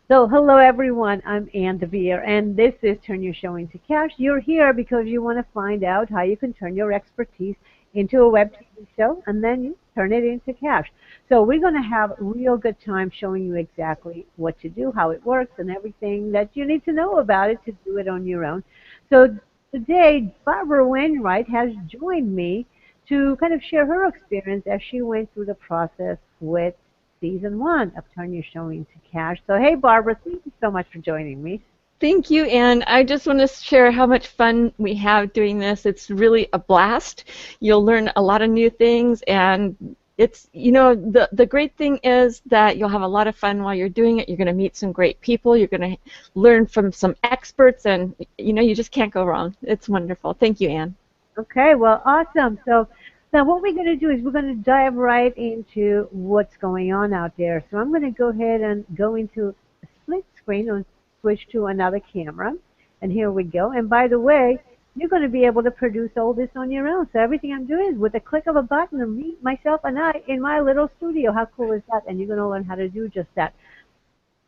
So, hello everyone, I'm Ann DeVere, and this is Turn Your Show into Cash. You're here because you want to find out how you can turn your expertise into a web TV show, and then you turn it into cash. So, we're going to have a real good time showing you exactly what to do, how it works, and everything that you need to know about it to do it on your own. So, today, Barbara Wainwright has joined me to kind of share her experience as she went through the process with season one of Turn Your Show into Cash. So, hey, Barbara, thank you so much for joining me. Thank you, Anne. I just want to share how much fun we have doing this. It's really a blast. You'll learn a lot of new things, and the great thing is that you'll have a lot of fun while you're doing it. You're going to meet some great people. You're going to learn from some experts, and you just can't go wrong. It's wonderful. Thank you, Anne. Okay, well, awesome. So, now what we're going to do is we're going to dive right into what's going on out there. So, I'm going to go ahead and go into a split screen and switch to another camera. And here we go. And by the way, you're going to be able to produce all this on your own. So, everything I'm doing is with a click of a button, and me, myself, and I in my little studio. How cool is that? And you're going to learn how to do just that.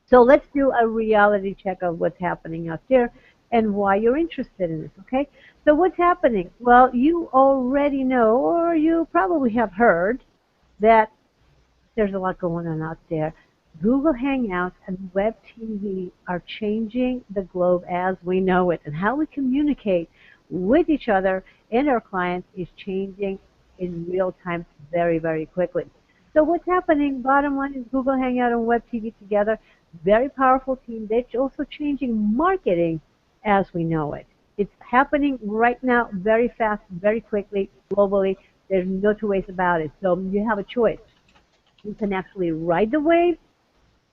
So let's do a reality check of what's happening out there and why you're interested in this, okay? So what's happening? Well, you already know, or you probably have heard, that there's a lot going on out there. Google Hangouts and Web TV are changing the globe as we know it, and how we communicate with each other and our clients is changing in real time very, very quickly. So what's happening, bottom line, is Google Hangout and Web TV together, very powerful team. They're also changing marketing as we know it. It's happening right now very fast, very quickly, globally. There's no two ways about it. So you have a choice. You can actually ride the wave,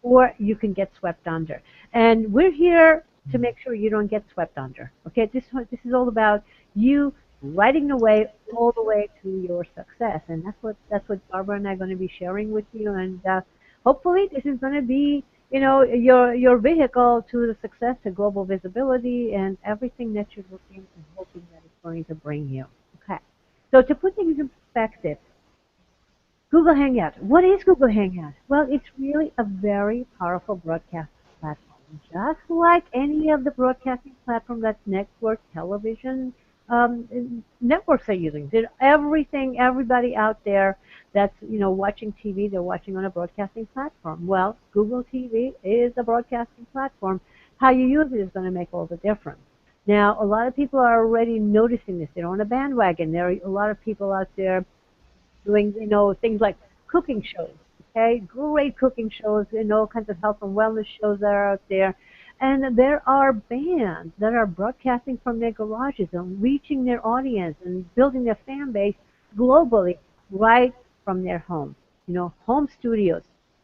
or you can get swept under. And we're here to make sure you don't get swept under. Okay, this is all about you riding the wave all the way to your success, and that's what Barbara and I are going to be sharing with you. And hopefully, this is going to be your vehicle to the success, to global visibility, and everything that you're looking and hoping that it's going to bring you. Okay, so to put things in perspective, Google Hangout. What is Google Hangout? Well, it's really a very powerful broadcast platform. Just like any of the broadcasting platforms that network television networks are using. Everything, everybody out there that's watching TV, they're watching on a broadcasting platform. Well, Google TV is a broadcasting platform. How you use it is going to make all the difference. Now, a lot of people are already noticing this. They're on a bandwagon. There are a lot of people out there doing, things like cooking shows, okay? Great cooking shows, all kinds of health and wellness shows that are out there. And there are bands that are broadcasting from their garages and reaching their audience and building their fan base globally right from their home. Home studios.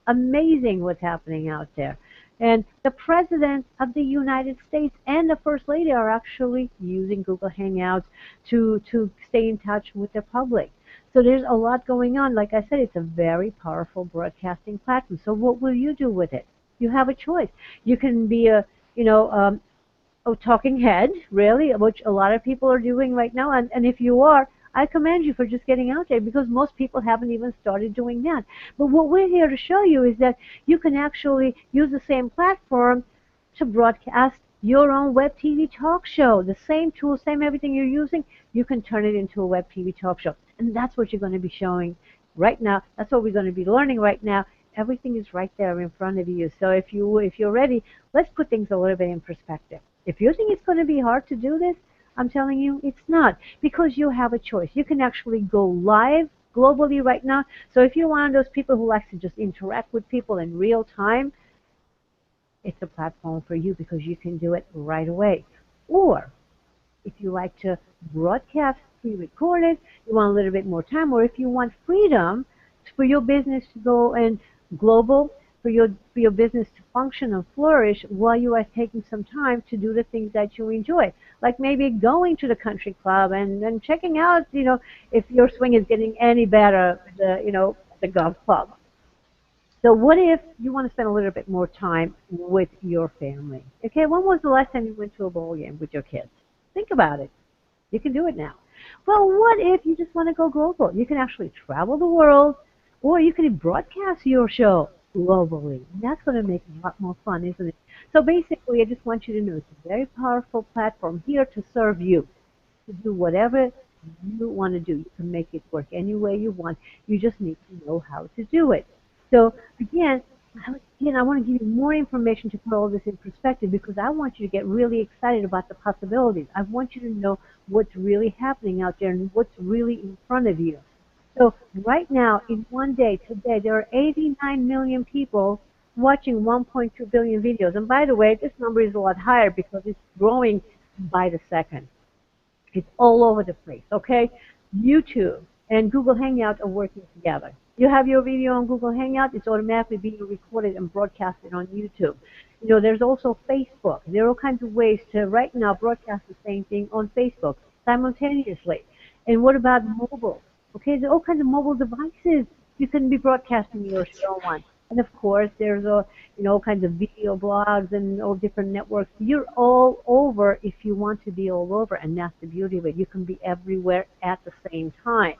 Amazing what's happening out there. And the President of the United States and the First Lady are actually using Google Hangouts to stay in touch with the public. So there's a lot going on. Like I said, it's a very powerful broadcasting platform. So what will you do with it? You have a choice. You can be a talking head, really, which a lot of people are doing right now. And if you are, I commend you for just getting out there, because most people haven't even started doing that. But what we're here to show you is that you can actually use the same platform to broadcast your own web TV talk show. The same tool, same everything you're using, you can turn it into a web TV talk show. And that's what you're going to be showing right now. That's what we're going to be learning right now. Everything is right there in front of you. So if you're ready, let's put things a little bit in perspective. If you think it's going to be hard to do this, I'm telling you, it's not, because you have a choice. You can actually go live globally right now. So if you're one of those people who likes to just interact with people in real time, it's a platform for you, because you can do it right away. Or if you like to broadcast pre-recorded, you want a little bit more time, or if you want freedom for your business to go and global, for your business to function and flourish while you are taking some time to do the things that you enjoy, like maybe going to the country club and checking out, if your swing is getting any better, the golf club. So what if you want to spend a little bit more time with your family? Okay, when was the last time you went to a ball game with your kids? Think about it. You can do it now. Well, what if you just want to go global? You can actually travel the world, or you can broadcast your show globally. And that's going to make it a lot more fun, isn't it? So basically, I just want you to know it's a very powerful platform here to serve you, to do whatever you want to do. You can make it work any way you want. You just need to know how to do it. So again, I want to give you more information to put all this in perspective because I want you to get really excited about the possibilities. I want you to know what's really happening out there and what's really in front of you. So right now, in one day, today, there are 89 million people watching 1.2 billion videos. And by the way, this number is a lot higher because it's growing by the second. It's all over the place, okay? YouTube and Google Hangout are working together. You have your video on Google Hangout, it's automatically being recorded and broadcasted on YouTube. You know, there's also Facebook. There are all kinds of ways to right now broadcast the same thing on Facebook simultaneously. And what about mobile? Okay, there are all kinds of mobile devices you can be broadcasting your show on. And of course, there's all kinds of video blogs and all different networks. You're all over if you want to be all over, and that's the beauty of it. You can be everywhere at the same time.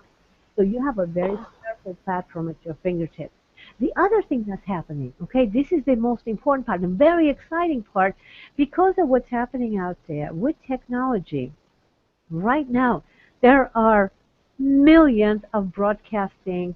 So you have a very powerful platform at your fingertips. The other thing that's happening, okay, this is the most important part, the very exciting part, because of what's happening out there with technology. Right now, there are millions of broadcasting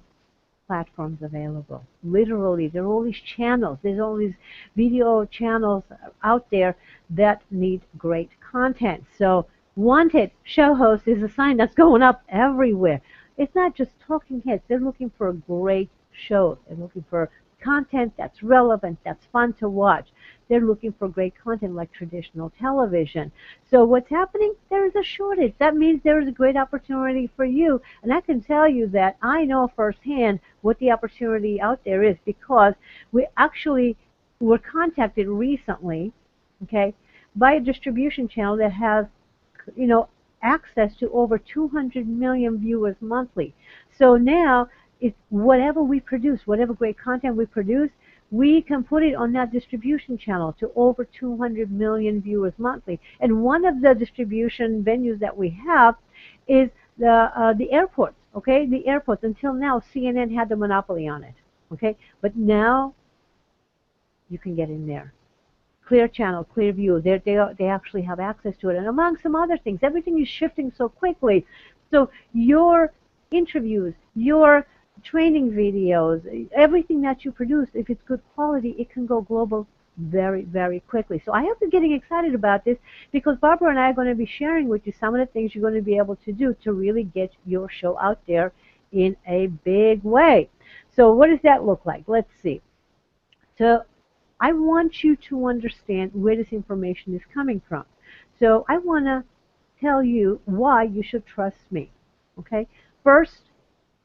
platforms available. Literally, there are all these channels. There's all these video channels out there that need great content. So wanted show host is a sign that's going up everywhere. It's not just talking heads. They're looking for great shows. They're looking for content that's relevant, that's fun to watch. They're looking for great content like traditional television. So what's happening? There is a shortage. That means there is a great opportunity for you. And I can tell you that I know firsthand what the opportunity out there is because we actually were contacted recently, okay, by a distribution channel that has, you know, access to over 200 million viewers monthly. So now, if whatever we produce, whatever great content we produce, we can put it on that distribution channel to over 200 million viewers monthly. And one of the distribution venues that we have is the airports. Okay, the airports. Until now, CNN had the monopoly on it. Okay, but now you can get in there. Clear Channel, Clear View, they actually have access to it. And among some other things, everything is shifting so quickly. So your interviews, your training videos, everything that you produce, if it's good quality, it can go global very, very quickly. So I have been getting excited about this because Barbara and I are going to be sharing with you some of the things you're going to be able to do to really get your show out there in a big way. So what does that look like? Let's see. So I want you to understand where this information is coming from. So I want to tell you why you should trust me. Okay? First,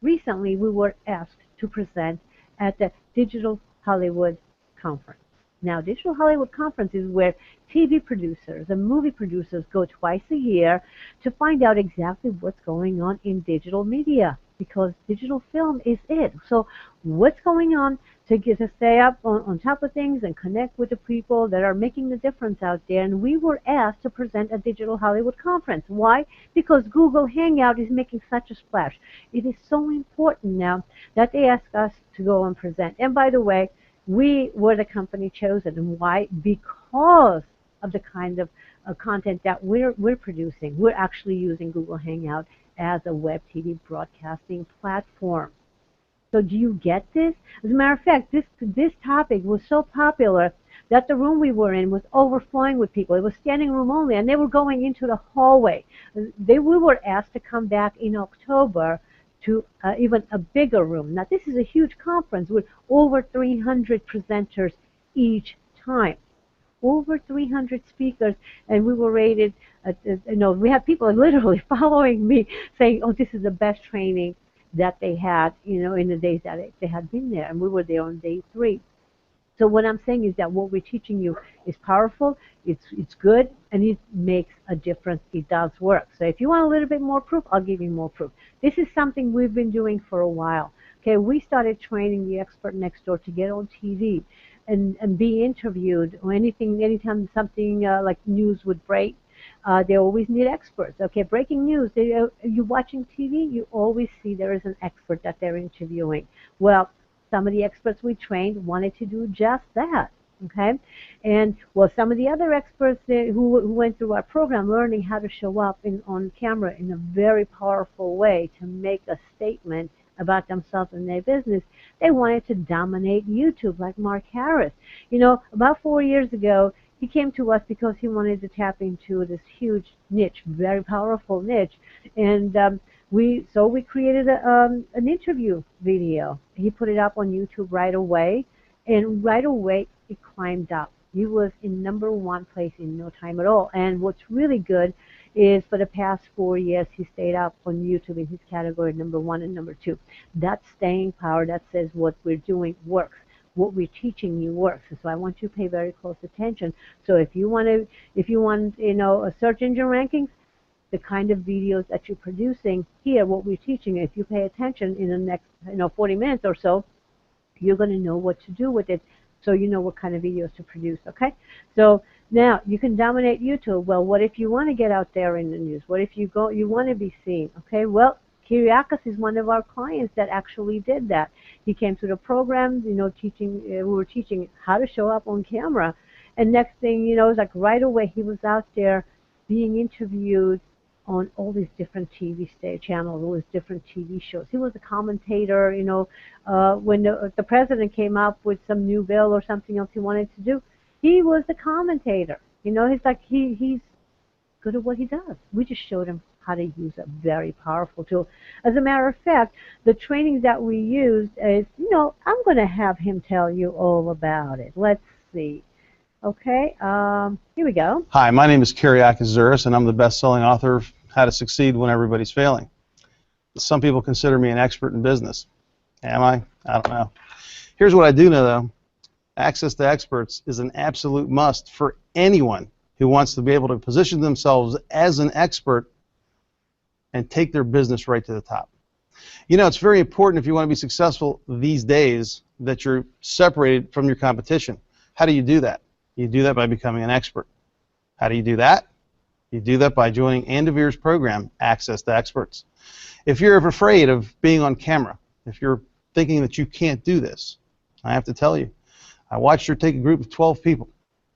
recently we were asked to present at the Digital Hollywood Conference. Now, Digital Hollywood Conference is where TV producers and movie producers go twice a year to find out exactly what's going on in digital media because digital film is it. So what's going on to get to stay up on top of things and connect with the people that are making the difference out there. And we were asked to present at Digital Hollywood Conference. Why? Because Google Hangout is making such a splash. It is so important now that they ask us to go and present. And by the way, we were the company chosen. And why? Because of the kind of content that we're producing. We're actually using Google Hangout as a web TV broadcasting platform. So do you get this? As a matter of fact, this topic was so popular that the room we were in was overflowing with people. It was standing room only, and they were going into the hallway. We were asked to come back in October to even a bigger room. Now, this is a huge conference with over 300 presenters each time. Over 300 speakers, and we were rated, we had people literally following me saying, oh, this is the best training that they had, in the days that they had been there, and we were there on day 3. So what I'm saying is that what we're teaching you is powerful, it's good, and it makes a difference. It does work. So if you want a little bit more proof, I'll give you more proof. This is something we've been doing for a while. Okay, we started training the expert next door to get on TV and be interviewed or anytime something like news would break. They always need experts. Okay, breaking news. You're watching TV, you always see there is an expert that they're interviewing. Well, some of the experts we trained wanted to do just that. Okay, and well, some of the other experts who went through our program, learning how to show up on camera in a very powerful way to make a statement about themselves and their business, they wanted to dominate YouTube, like Mark Harris. You know, about 4 years ago, he came to us because he wanted to tap into this huge niche, very powerful niche, and we created an interview video. He put it up on YouTube right away, and right away it climbed up. He was in #1 place in no time at all. And what's really good is for the past 4 years he stayed up on YouTube in his category #1 and #2. That's staying power. That says what we're doing works. What we're teaching you works. So I want you to pay very close attention. So if you want, a search engine rankings, the kind of videos that you're producing here, what we're teaching, if you pay attention in the next 40 minutes or so, you're going to know what to do with it, so you know what kind of videos to produce. Okay, so now you can dominate YouTube. Well, what if you want to get out there in the news? What if you want to be seen? Okay, well, Kyriakos is one of our clients that actually did that. He came through the program, teaching. We were teaching how to show up on camera, and next thing you know, it's like right away he was out there being interviewed on all these different TV channels, all these different TV shows. He was a commentator, when the president came up with some new bill or something else he wanted to do, he was the commentator. He's good at what he does. We just showed him how to use a very powerful tool. As a matter of fact, the trainings that we used is, I'm going to have him tell you all about it. Let's see. Okay, here we go. Hi, my name is Kyriakos Zouris, and I'm the best-selling author of How to Succeed When Everybody's Failing. Some people consider me an expert in business. Am I? I don't know. Here's what I do know, though. Access to experts is an absolute must for anyone who wants to be able to position themselves as an expert and take their business right to the top. It's very important if you want to be successful these days that you're separated from your competition. How do you do that? You do that by becoming an expert. How do you do that? You do that by joining DeVere's program, Access to Experts. If you're afraid of being on camera, if you're thinking that you can't do this, I have to tell you, I watched her take a group of 12 people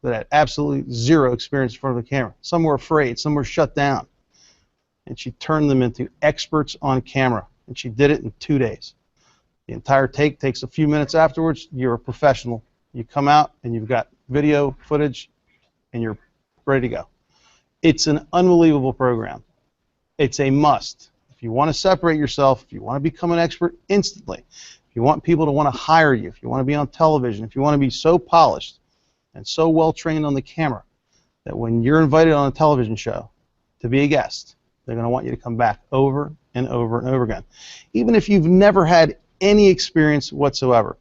that had absolutely zero experience in front of the camera. Some were afraid, some were shut down. And she turned them into experts on camera. And she did it in 2 days. The entire take takes a few minutes afterwards. You're a professional. You come out and you've got video footage and you're ready to go. It's an unbelievable program. It's a must. If you want to separate yourself, if you want to become an expert instantly, if you want people to want to hire you, if you want to be on television, if you want to be so polished and so well trained on the camera that when you're invited on a television show to be a guest, they're going to want you to come back over and over and over again. Even if you've never had any experience whatsoever,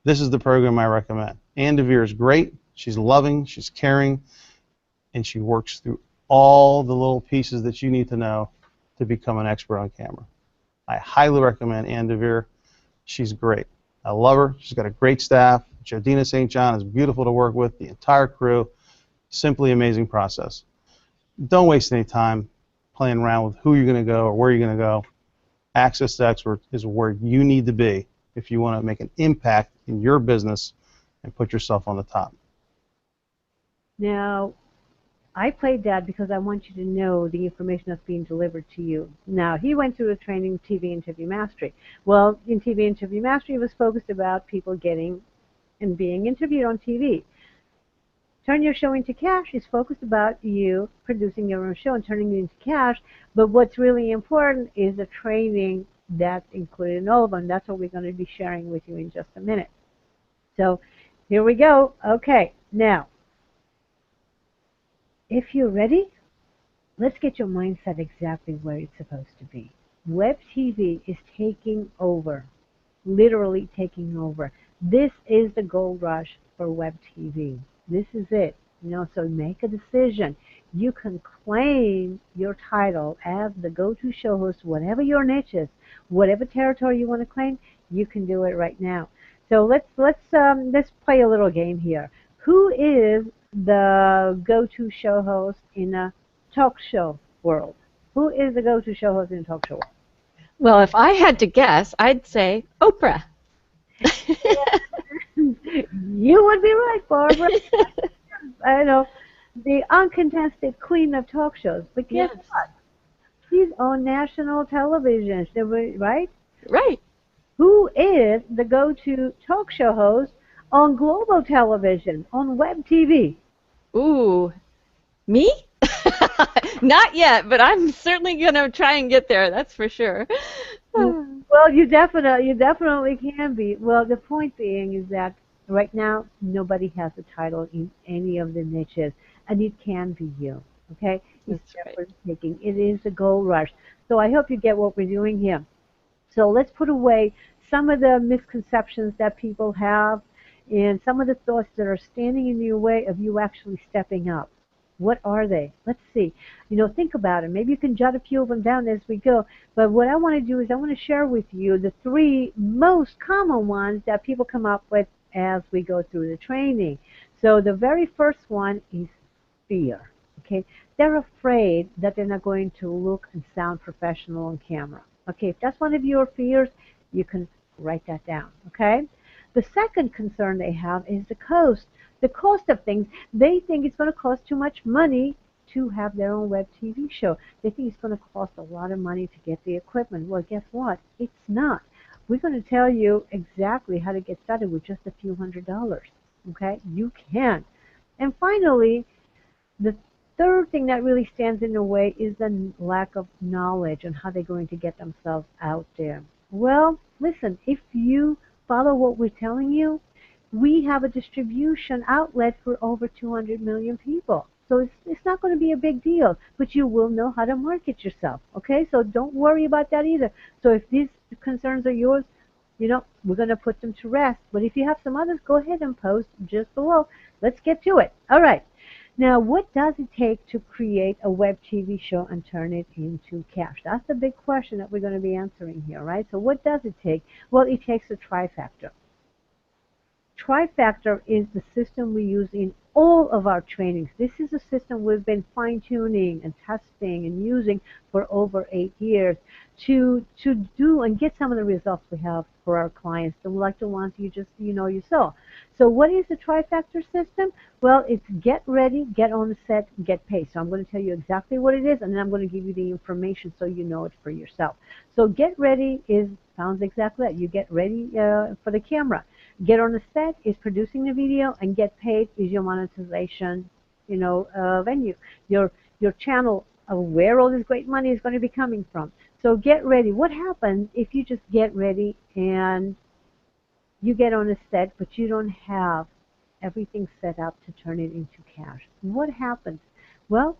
this is the program I recommend. DeVere is great. She's loving, she's caring, and she works through all the little pieces that you need to know to become an expert on camera. I highly recommend DeVere. She's great. I love her. She's got a great staff. Jodina St. John is beautiful to work with. The entire crew, simply amazing process. Don't waste any time playing around with who you're going to go or where you're going to go. Access to Experts is where you need to be if you want to make an impact in your business and put yourself on the top. Now, I played that because I want you to know the information that's being delivered to you. Now, he went through a training, TV Interview Mastery. Well, in TV Interview Mastery, it was focused about people getting and being interviewed on TV. Turn Your Show into Cash is focused about you producing your own show and turning it into cash. But what's really important is the training that's included in all of them. That's what we're going to be sharing with you in just a minute. So here we go. Okay, now, if you're ready, let's get your mindset exactly where it's supposed to be. Web TV is taking over, literally taking over. This is the gold rush for Web TV. This is it. So make a decision. You can claim your title as the go-to show host, whatever your niche is, whatever territory you want to claim, you can do it right now. So let's play a little game here. Who is the go-to show host in a talk show world? Who is the go-to show host in a talk show world? Well, if I had to guess, I'd say Oprah. You would be right, Barbara. I know, the uncontested queen of talk shows. But guess Yes. what? She's on national television, right? Right. Who is the go-to talk show host on global television, on Web TV? Ooh, me? Not yet, but I'm certainly going to try and get there, that's for sure. Well, you definitely can be. Well, the point being is that right now nobody has a title in any of the niches, and it can be you. Okay, it's That's right. definitely taking. It is a gold rush. So I hope you get what we're doing here. So let's put away some of the misconceptions that people have and some of the thoughts that are standing in your way of you actually stepping up. What are they? Let's see. Think about it. Maybe you can jot a few of them down as we go. But what I want to do is I want to share with you the three most common ones that people come up with as we go through the training. So the very first one is fear. Okay, they're afraid that they're not going to look and sound professional on camera. Okay, if that's one of your fears, you can write that down. Okay, the second concern they have is the cost of things. They think it's going to cost too much money to have their own web TV show. They think it's going to cost a lot of money to get the equipment. Well, guess what? It's not. We're going to tell you exactly how to get started with just a few $100s. Okay, you can. And finally, the third thing that really stands in the way is the lack of knowledge on how they're going to get themselves out there. Well, listen, if you follow what we're telling you, we have a distribution outlet for over 200 million people. So it's not going to be a big deal, but you will know how to market yourself. Okay, so don't worry about that either. So if these concerns are yours, we're going to put them to rest. But if you have some others, go ahead and post just below. Let's get to it. All right. Now, what does it take to create a web TV show and turn it into cash? That's the big question that we're going to be answering here, right? So what does it take? Well, it takes a trifactor. Trifactor is the system we use in all of our trainings. This is a system we've been fine-tuning and testing and using for over 8 years to do and get some of the results we have for our clients, like the ones you saw. So what is the trifactor system? Well, it's get ready, get on the set, get paid. So I'm going to tell you exactly what it is, and then I'm going to give you the information so you know it for yourself. So get ready sounds exactly that. You get ready for the camera. Get on the set is producing the video, and get paid is your monetization, venue, your channel of where all this great money is going to be coming from. So get ready. What happens if you just get ready and you get on a set, but you don't have everything set up to turn it into cash? What happens? Well,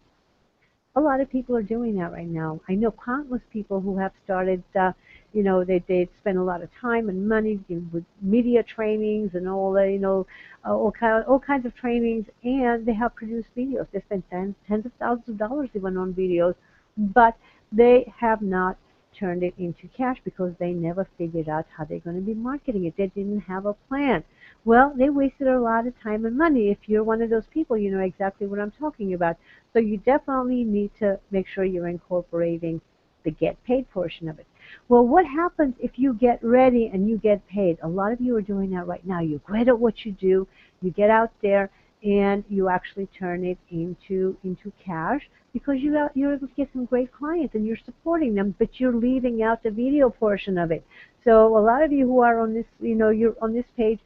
a lot of people are doing that right now. I know countless people who have started, they spend a lot of time and money with media trainings and all the, all kinds of trainings, and they have produced videos. They spend tens of thousands of dollars even on videos, but they have not turned it into cash because they never figured out how they're going to be marketing it. They didn't have a plan. Well, they wasted a lot of time and money. If you're one of those people, you know exactly what I'm talking about. So you definitely need to make sure you're incorporating the get paid portion of it. Well, what happens if you get ready and you get paid? A lot of you are doing that right now. You're great at what you do. You get out there and you actually turn it into cash because you're able to get some great clients and you're supporting them, but you're leaving out the video portion of it. So a lot of you who are on this, you're on this page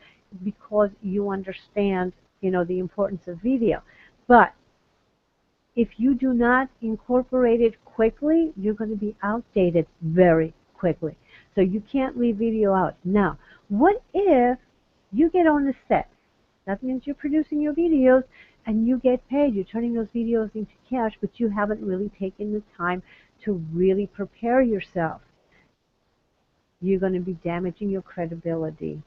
because you understand, the importance of video. But if you do not incorporate it quickly, you're going to be outdated very quickly. So you can't leave video out. Now, what if you get on the set? That means you're producing your videos and you get paid. You're turning those videos into cash, but you haven't really taken the time to really prepare yourself. You're going to be damaging your credibility.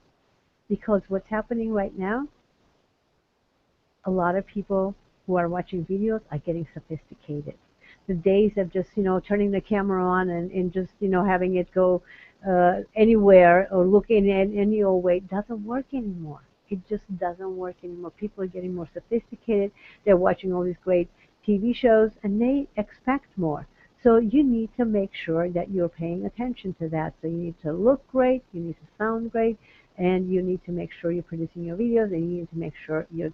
Because what's happening right now, a lot of people who are watching videos are getting sophisticated. The days of just, turning the camera on and just, having it go anywhere or looking at any old way doesn't work anymore. It just doesn't work anymore. People are getting more sophisticated. They're watching all these great TV shows, and they expect more. So you need to make sure that you're paying attention to that. So you need to look great, you need to sound great, and you need to make sure you're producing your videos, and you need to make sure you're,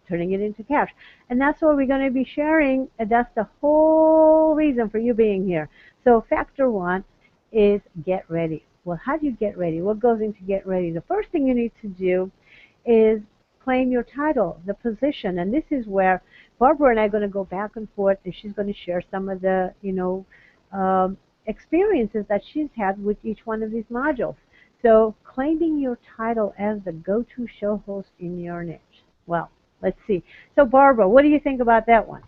turning it into cash. And that's what we're going to be sharing, and that's the whole reason for you being here. So factor one is get ready. Well, how do you get ready? What goes into get ready? The first thing you need to do is claim your title, the position, and this is where Barbara and I are going to go back and forth, and she's going to share some of the, experiences that she's had with each one of these modules. So claiming your title as the go-to show host in your niche. Well, let's see. So Barbara, what do you think about that one?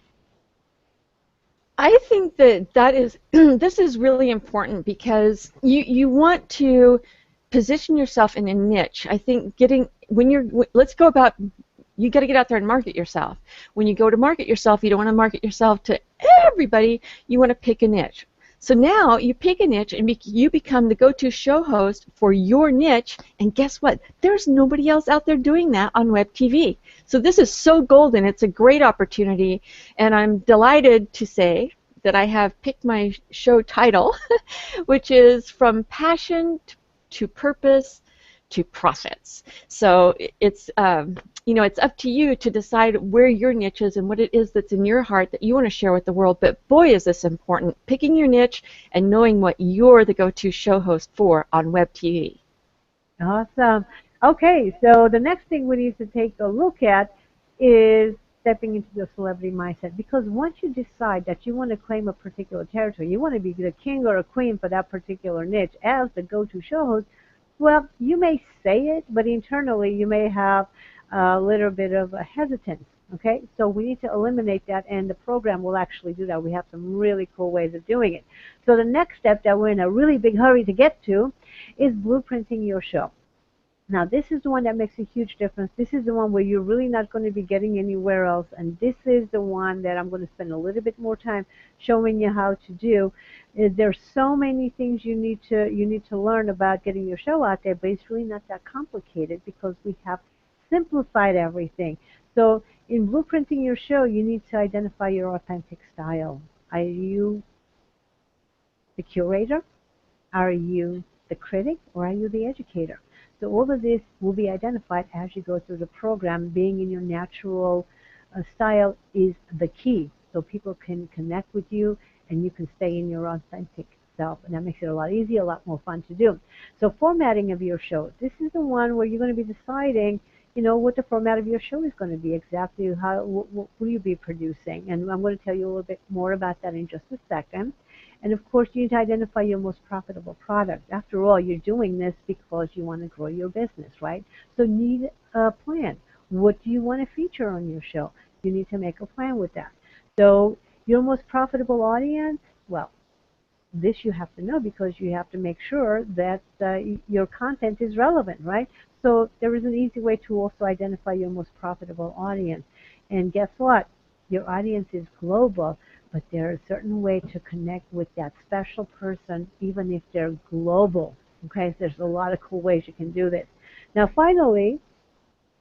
I think that is this is really important because you want to position yourself in a niche. I think let's go about, you got to get out there and market yourself. When you go to market yourself, you don't want to market yourself to everybody. You want to pick a niche. So now you pick a niche and you become the go-to show host for your niche, and guess what? There's nobody else out there doing that on Web TV. So this is so golden. It's a great opportunity, and I'm delighted to say that I have picked my show title, which is From Passion to Purpose to Profits. So it's it's up to you to decide where your niche is and what it is that's in your heart that you want to share with the world. But boy, is this important, picking your niche and knowing what you're the go-to show host for on Web TV. Awesome. Okay, so the next thing we need to take a look at is stepping into the celebrity mindset, because once you decide that you want to claim a particular territory, you want to be the king or a queen for that particular niche as the go-to show host, well, you may say it, but internally you may have a little bit of a hesitance, okay? So we need to eliminate that, and the program will actually do that. We have some really cool ways of doing it. So the next step that we're in a really big hurry to get to is blueprinting your show. Now, this is the one that makes a huge difference. This is the one where you're really not going to be getting anywhere else, and this is the one that I'm going to spend a little bit more time showing you how to do. There's so many things you need to learn about getting your show out there, but it's really not that complicated because we have simplified everything. So in blueprinting your show, you need to identify your authentic style. Are you the curator? Are you the critic? Or are you the educator? So all of this will be identified as you go through the program. Being in your natural style is the key. So people can connect with you and you can stay in your authentic self. And that makes it a lot easier, a lot more fun to do. So formatting of your show. This is the one where you're going to be deciding, what the format of your show is going to be, exactly what will you be producing. And I'm going to tell you a little bit more about that in just a second. And of course, you need to identify your most profitable product. After all, you're doing this because you want to grow your business, right? So you need a plan. What do you want to feature on your show? You need to make a plan with that. So your most profitable audience, well, this you have to know because you have to make sure that your content is relevant, right? So there is an easy way to also identify your most profitable audience. And guess what? Your audience is global, but there's a certain way to connect with that special person, even if they're global. Okay, so there's a lot of cool ways you can do this. Now, finally,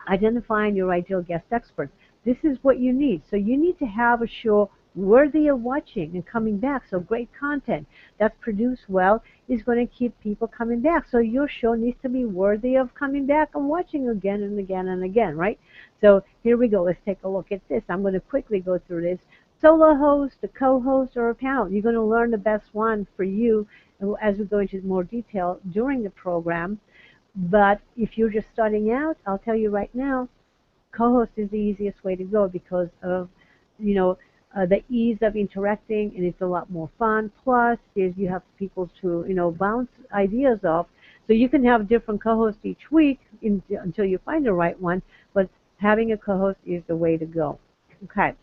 identifying your ideal guest experts. This is what you need. So you need to have a show worthy of watching and coming back. So great content that's produced well is going to keep people coming back. So your show needs to be worthy of coming back and watching again and again and again, right? So here we go. Let's take a look at this. I'm going to quickly go through this. Solo host, a co-host, or a panel. You're going to learn the best one for you as we go into more detail during the program. But if you're just starting out, I'll tell you right now, co-host is the easiest way to go because of, the ease of interacting, and it's a lot more fun. Plus, you have people to, bounce ideas off. So you can have different co-hosts each week until you find the right one, but having a co-host is the way to go. Okay.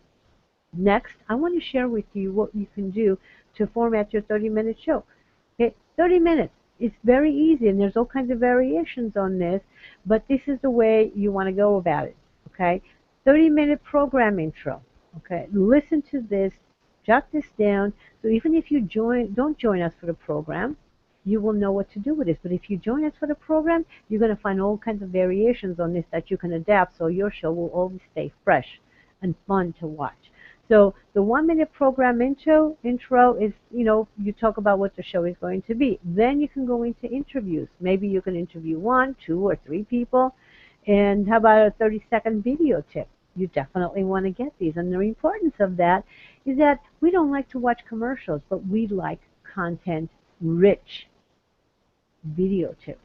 Next, I want to share with you what you can do to format your 30-minute show. Okay, 30 minutes. It's very easy, and there's all kinds of variations on this, but this is the way you want to go about it. Okay, 30-minute program intro. Okay, listen to this, jot this down, so even if you don't join us for the program, you will know what to do with this. But if you join us for the program, you're going to find all kinds of variations on this that you can adapt, so your show will always stay fresh and fun to watch. So the 1-minute program intro is, you talk about what the show is going to be. Then you can go into interviews. Maybe you can interview 1, 2, or 3 people. And how about a 30-second video tip? You definitely want to get these. And the importance of that is that we don't like to watch commercials, but we like content-rich video tips.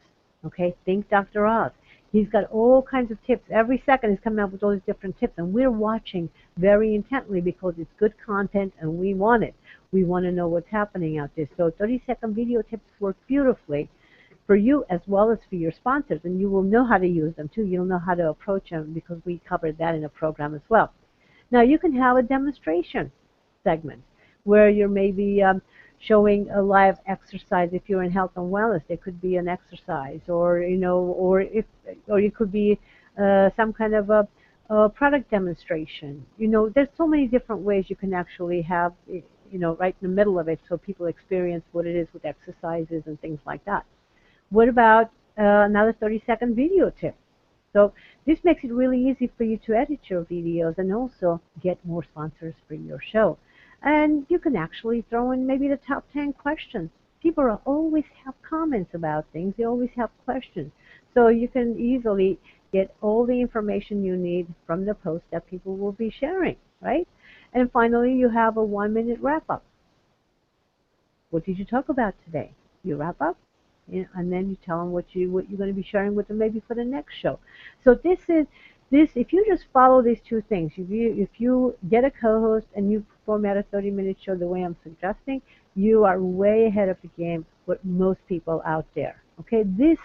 Okay, think Dr. Oz. He's got all kinds of tips. Every second he's coming up with all these different tips, and we're watching very intently because it's good content and we want it. We want to know what's happening out there. So 30-second video tips work beautifully for you as well as for your sponsors, and you will know how to use them too. You'll know how to approach them because we covered that in a program as well. Now you can have a demonstration segment where you're maybe showing a live exercise. If you're in health and wellness, it could be an exercise, or or it could be some kind of a product demonstration. There's so many different ways you can actually have, right in the middle of it, so people experience what it is with exercises and things like that. What about another 30-second video tip? So this makes it really easy for you to edit your videos and also get more sponsors for your show. And you can actually throw in maybe the top 10 questions. People always have comments about things. They always have questions. So you can easily get all the information you need from the post that people will be sharing, right? And finally, you have a 1-minute wrap-up. What did you talk about today? You wrap up, and then you tell them what you're going to be sharing with them maybe for the next show. So if you just follow these two things, if you get a co-host and you format a 30-minute show the way I'm suggesting, you are way ahead of the game with most people out there. Okay,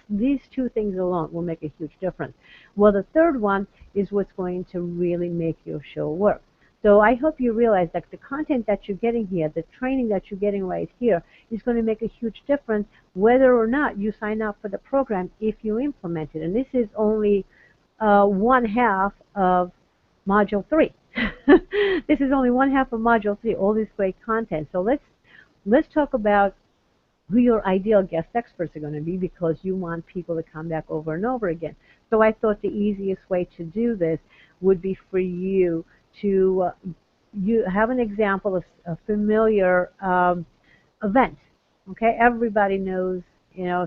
these two things alone will make a huge difference. Well, the third one is what's going to really make your show work. So I hope you realize that the content that you're getting here, the training that you're getting right here, is going to make a huge difference whether or not you sign up for the program if you implement it. And this is only 1/2 of Module 3. This is only 1/2 of Module 3, all this great content. So let's talk about who your ideal guest experts are going to be, because you want people to come back over and over again. So I thought the easiest way to do this would be for you to you have an example of a familiar event. Okay, everybody knows,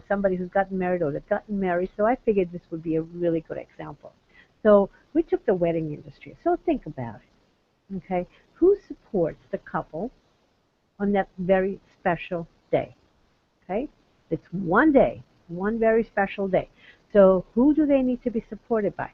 somebody who's gotten married or that's gotten married, so I figured this would be a really good example. So we took the wedding industry. So think about it. Okay, who supports the couple on that very special day? Okay, it's one day, one very special day. So who do they need to be supported by?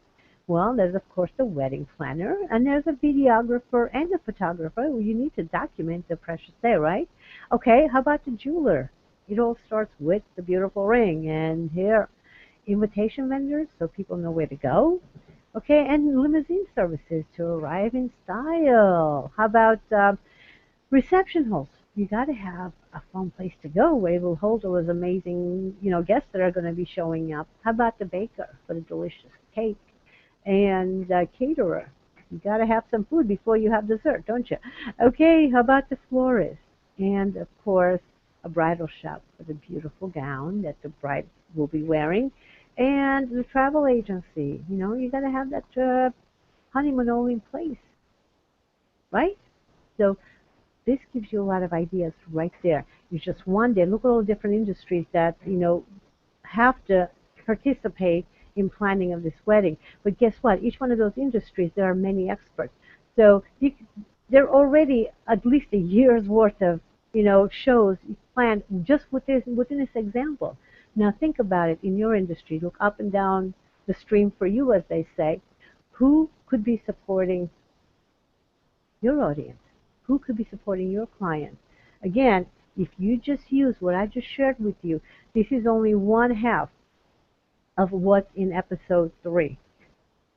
Well, there's, of course, the wedding planner, and there's a videographer and a photographer. Well, you need to document the precious day, right? Okay, how about the jeweler? It all starts with the beautiful ring, and here, invitation vendors, so people know where to go. Okay, and limousine services to arrive in style. How about reception halls? You got to have a fun place to go where it will hold all those amazing, guests that are going to be showing up. How about the baker for the delicious cake? And caterer? You got to have some food before you have dessert, don't you? Okay, how about the florist? And, of course, a bridal shop for the beautiful gown that the bride will be wearing. And the travel agency. You got to have that honeymoon all in place, right? So this gives you a lot of ideas right there. It's just one day. Look at all the different industries that, have to participate in planning of this wedding. But guess what? Each one of those industries, there are many experts. So there are already at least a year's worth of, shows planned just within this example. Now think about it in your industry. Look up and down the stream for you, as they say. Who could be supporting your audience? Who could be supporting your clients? Again, if you just use what I just shared with you, this is only 1/2 of what's in episode 3.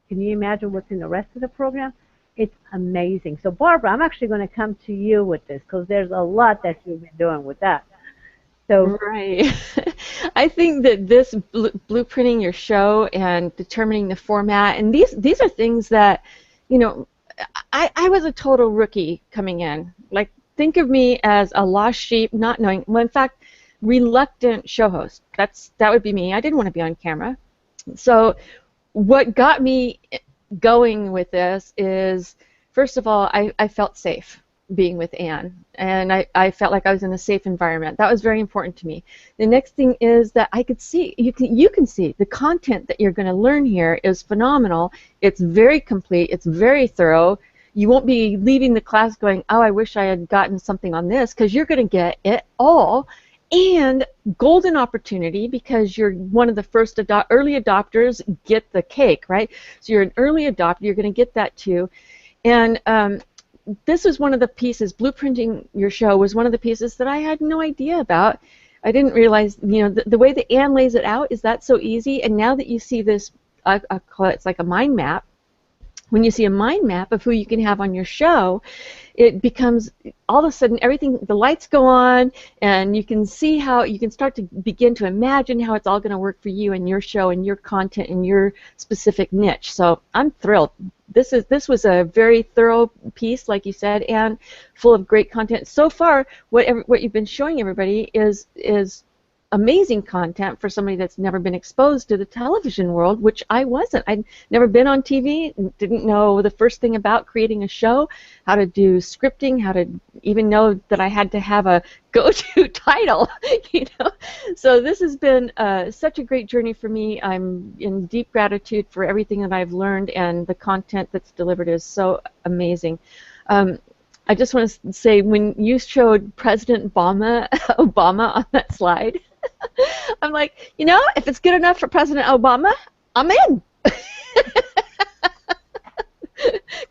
Can you imagine what's in the rest of the program? It's amazing. So Barbara, I'm actually going to come to you with this because there's a lot that you've been doing with that. So right. I think that this blueprinting your show and determining the format, and these are things that, I was a total rookie coming in. Like, think of me as a lost sheep, not knowing. Well, in fact, reluctant show host. That would be me. I didn't want to be on camera. So what got me going with this is first of all, I felt safe being with Anne, and I felt like I was in a safe environment. That was very important to me. The next thing is that I could see, you can see the content that you're going to learn here is phenomenal. It's very complete. It's very thorough. You won't be leaving the class going, oh, I wish I had gotten something on this, because you're going to get it all. And golden opportunity, because you're one of the first early adopters, get the cake, right? So you're an early adopter. You're going to get that too. And this was one of the pieces, blueprinting your show was one of the pieces that I had no idea about. I didn't realize, the way that Anne lays it out is that so easy. And now that you see this, I call it, it's like a mind map. When you see a mind map of who you can have on your show, it becomes, all of a sudden, everything, the lights go on, and you can see how, you can start to begin to imagine how it's all going to work for you and your show and your content and your specific niche. So I'm thrilled. This was a very thorough piece, like you said, and full of great content. So far, what you've been showing everybody is amazing content for somebody that's never been exposed to the television world, which I wasn't. I'd never been on TV, didn't know the first thing about creating a show, how to do scripting, how to even know that I had to have a go-to title, So this has been such a great journey for me. I'm in deep gratitude for everything that I've learned, and the content that's delivered is so amazing. I just want to say, when you showed President Obama on that slide, I'm like, if it's good enough for President Obama, I'm in.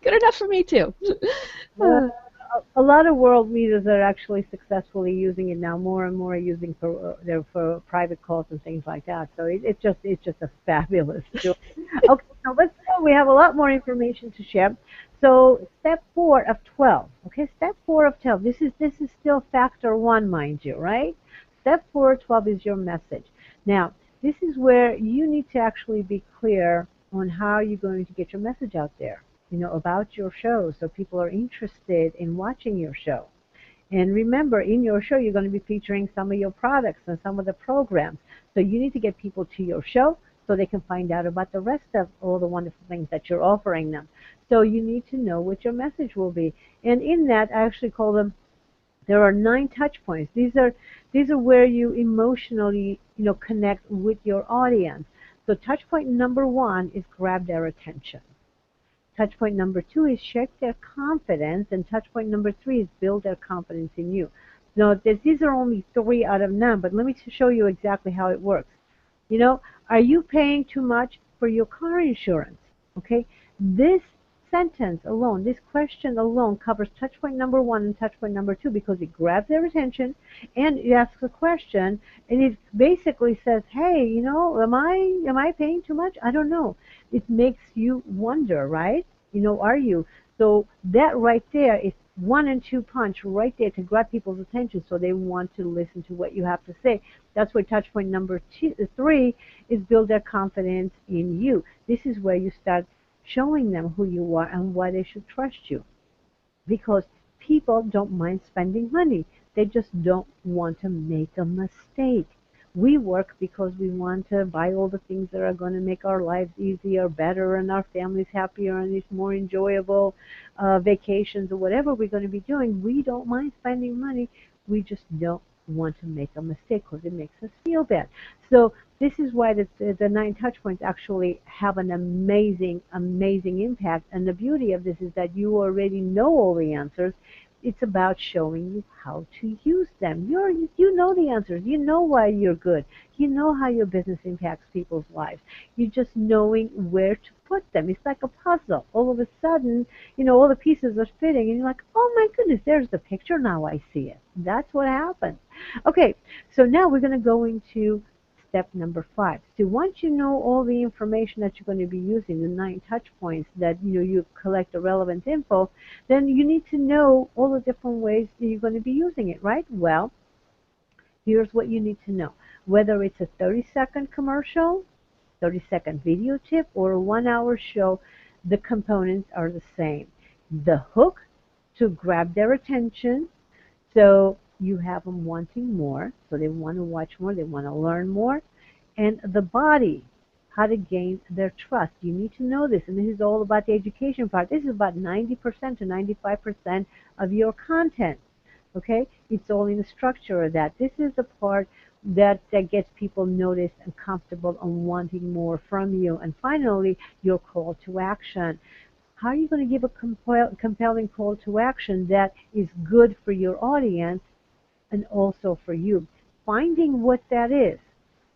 Good enough for me too. A lot of world leaders are actually successfully using it now. More and more are using for private calls and things like that. So it's just a fabulous tool. Okay, so let's go. We have a lot more information to share. So step 4 of 12. Okay, step 4 of 12. This is still factor 1, mind you, right? Step 4 of 12 is your message. Now, this is where you need to actually be clear on how you're going to get your message out there, about your show, so people are interested in watching your show. And remember, in your show, you're going to be featuring some of your products and some of the programs. So you need to get people to your show so they can find out about the rest of all the wonderful things that you're offering them. So you need to know what your message will be. And in that, I actually call them, there are 9 touch points. These are where you emotionally, connect with your audience. So touch point number 1 is grab their attention. Touch point number 2 is shake their confidence, and touch point number 3 is build their confidence in you. Now, these are only 3 out of 9, but let me show you exactly how it works. Are you paying too much for your car insurance? Okay, this sentence alone, this question alone covers touch point number 1 and touch point number 2, because it grabs their attention and it asks a question, and it basically says, hey, am I paying too much? I don't know. It makes you wonder, right? Are you? So that right there is 1 and 2 punch right there to grab people's attention, so they want to listen to what you have to say. That's where touch point number 3 is build their confidence in you. This is where you start showing them who you are and why they should trust you. Because people don't mind spending money. They just don't want to make a mistake. We work because we want to buy all the things that are going to make our lives easier, better, and our families happier, and these more enjoyable vacations or whatever we're going to be doing. We don't mind spending money. We just don't want to make a mistake because it makes us feel bad. So this is why the 9 touch points actually have an amazing, amazing impact. And the beauty of this is that you already know all the answers. It's about showing you how to use them. You know the answers. You know why you're good. You know how your business impacts people's lives. You're just knowing where to put them. It's like a puzzle. All of a sudden, all the pieces are fitting, and you're like, oh my goodness, there's the picture. Now I see it. That's what happens. Okay, so now we're going to go into step number 5. So once you know all the information that you're going to be using, the 9 touch points that you collect the relevant info, then you need to know all the different ways that you're going to be using it, right? Well, here's what you need to know. Whether it's a 30-second commercial, 30-second video tip, or a 1-hour show, the components are the same. The hook to grab their attention, so you have them wanting more, so they want to watch more, they want to learn more. And the body, how to gain their trust. You need to know this, and this is all about the education part. This is about 90% to 95% of your content. Okay? It's all in the structure of that. This is the part that gets people noticed and comfortable and wanting more from you. And finally, your call to action. How are you going to give a compelling call to action that is good for your audience and also for you? Finding what that is,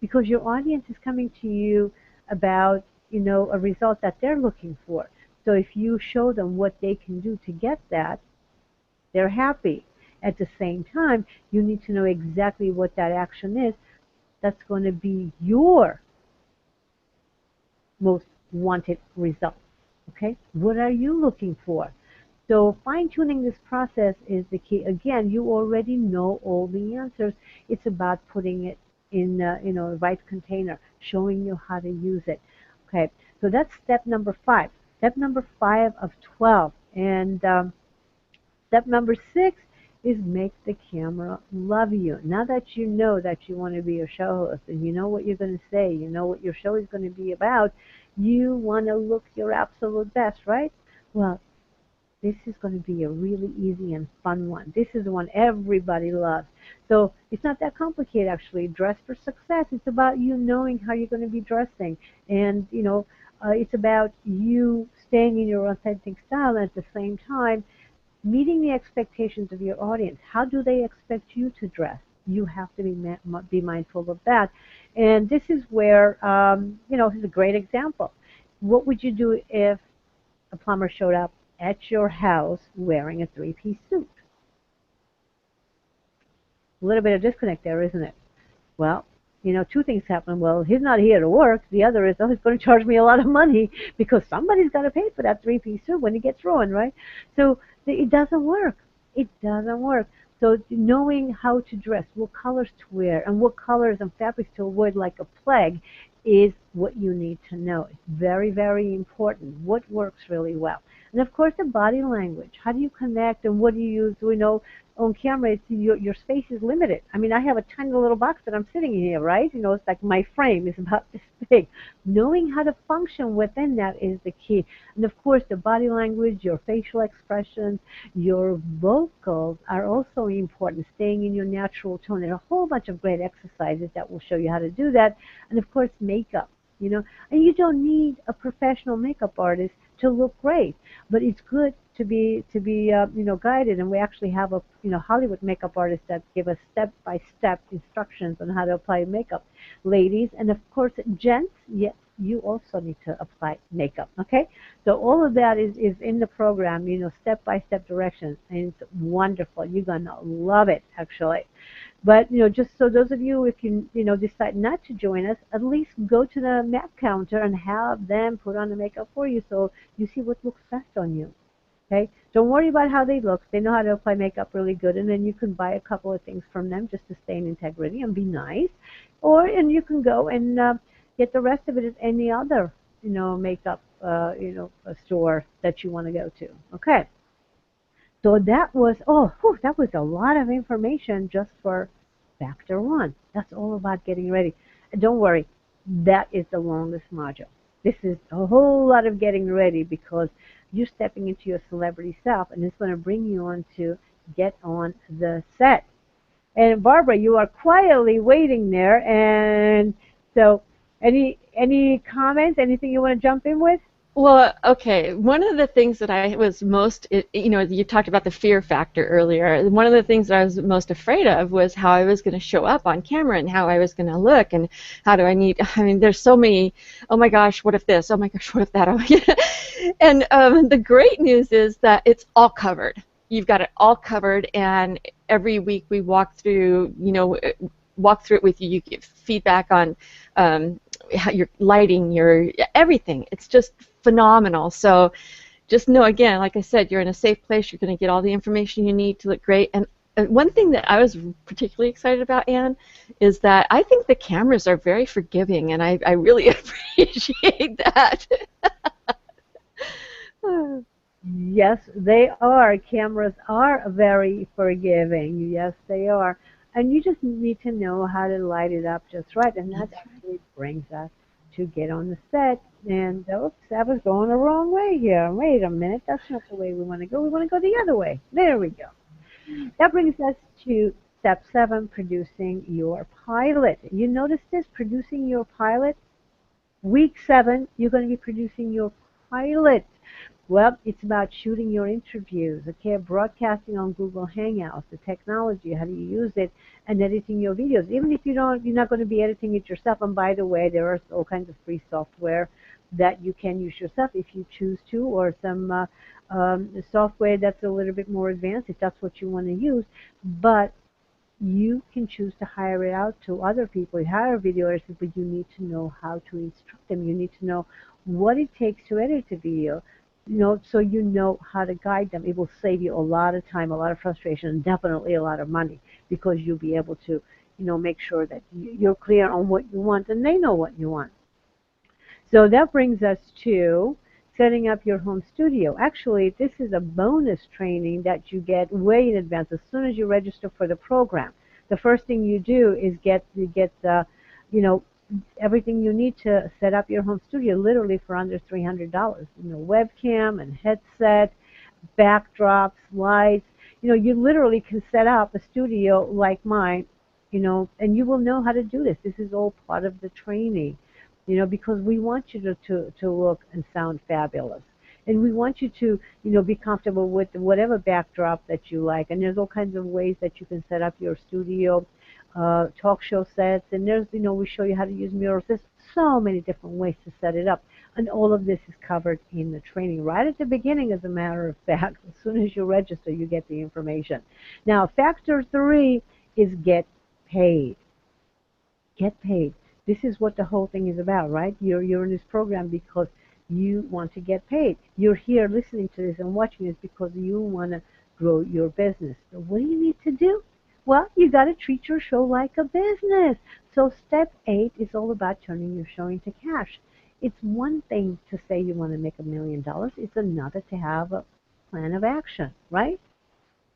because your audience is coming to you about, a result that they're looking for. So if you show them what they can do to get that, they're happy. At the same time, you need to know exactly what that action is that's going to be your most wanted result. Okay? What are you looking for? So fine-tuning this process is the key. Again, you already know all the answers. It's about putting it in the right container, showing you how to use it. Okay, so that's step number 5. Step number 5 of 12. And step number 6 is make the camera love you. Now that you know that you want to be a show host and you know what you're going to say, you know what your show is going to be about, you want to look your absolute best, right? Well, this is going to be a really easy and fun one. This is the one everybody loves. So it's not that complicated, actually. Dress for success. It's about you knowing how you're going to be dressing. And, it's about you staying in your authentic style and at the same time meeting the expectations of your audience. How do they expect you to dress? You have to be mindful of that. And this is where, this is a great example. What would you do if a plumber showed up at your house wearing a 3-piece suit? A little bit of disconnect there, isn't it? Well, 2 things happen. Well, he's not here to work. The other is, he's going to charge me a lot of money because somebody's got to pay for that 3-piece suit when he gets ruined, right? So it doesn't work. It doesn't work. So knowing how to dress, what colors to wear, and what colors and fabrics to avoid like a plague is what you need to know. It's very, very important. What works really well. And of course, the body language. How do you connect and what do you use? We know on camera, your space is limited. I mean, I have a tiny little box that I'm sitting in here, right? It's like my frame is about this big. Knowing how to function within that is the key. And of course, the body language, your facial expressions, your vocals are also important. Staying in your natural tone. And a whole bunch of great exercises that will show you how to do that. And of course, makeup. And you don't need a professional makeup artist to look great, but it's good to be guided, and we actually have a Hollywood makeup artists that give us step-by-step instructions on how to apply makeup. Ladies, and of course gents, yes, you also need to apply makeup. Okay, so all of that is in the program, step-by-step directions, and it's wonderful. You're gonna love it, actually. But just so those of you, if you decide not to join us, at least go to the MAC counter and have them put on the makeup for you, so you see what looks best on you. Okay, don't worry about how they look. They know how to apply makeup really good, and then you can buy a couple of things from them just to stay in integrity and be nice, and you can go and get the rest of it at any other makeup a store that you want to go to. Okay. So that was, that was a lot of information just for Factor 1. That's all about getting ready. And don't worry, that is the longest module. This is a whole lot of getting ready because you're stepping into your celebrity self, and it's going to bring you on to get on the set. And Barbara, you are quietly waiting there. And so any comments, anything you want to jump in with? Well, okay, one of the things that I was most, you talked about the fear factor earlier. One of the things that I was most afraid of was how I was going to show up on camera and how I was going to look and how do I mean, there's so many, oh my gosh, what if this? Oh my gosh, what if that? And the great news is that it's all covered. You've got it all covered, and every week we walk through it with you. You give feedback on your lighting, your everything. It's just phenomenal. So just know, again, like I said, you're in a safe place. You're going to get all the information you need to look great. And one thing that I was particularly excited about, Anne, is that I think the cameras are very forgiving, and I really appreciate that. Yes, they are. Cameras are very forgiving. Yes, they are. And you just need to know how to light it up just right. And that actually brings us to get on the set. And oops, I was going the wrong way here. Wait a minute, that's not the way we want to go. We want to go the other way. There we go. That brings us to step 7, producing your pilot. You notice this, producing your pilot? Week 7, you're going to be producing your pilot. Well, it's about shooting your interviews, okay, broadcasting on Google Hangouts, the technology, how do you use it, and editing your videos. Even if you're not going to be editing it yourself. And by the way, there are all kinds of free software that you can use yourself if you choose to, or some software that's a little bit more advanced if that's what you want to use. But you can choose to hire it out to other people. You hire video editors, but you need to know how to instruct them. You need to know what it takes to edit a video, so you know how to guide them. It will save you a lot of time, a lot of frustration, and definitely a lot of money, because you'll be able to, make sure that you're clear on what you want and they know what you want. So that brings us to setting up your home studio. Actually, this is a bonus training that you get way in advance as soon as you register for the program. The first thing you do is get everything you need to set up your home studio, literally for under $300. Webcam and headset, backdrops, lights. You literally can set up a studio like mine, and you will know how to do this. This is all part of the training. Because we want you to look and sound fabulous. And we want you to, be comfortable with whatever backdrop that you like. And there's all kinds of ways that you can set up your studio, talk show sets. And there's, we show you how to use murals. There's so many different ways to set it up. And all of this is covered in the training right at the beginning, as a matter of fact. As soon as you register, you get the information. Now, factor 3 is get paid. Get paid. This is what the whole thing is about, right? You're in this program because you want to get paid. You're here listening to this and watching this because you want to grow your business. So what do you need to do? Well, you got to treat your show like a business. So step 8 is all about turning your show into cash. It's one thing to say you want to make $1 million. It's another to have a plan of action, right?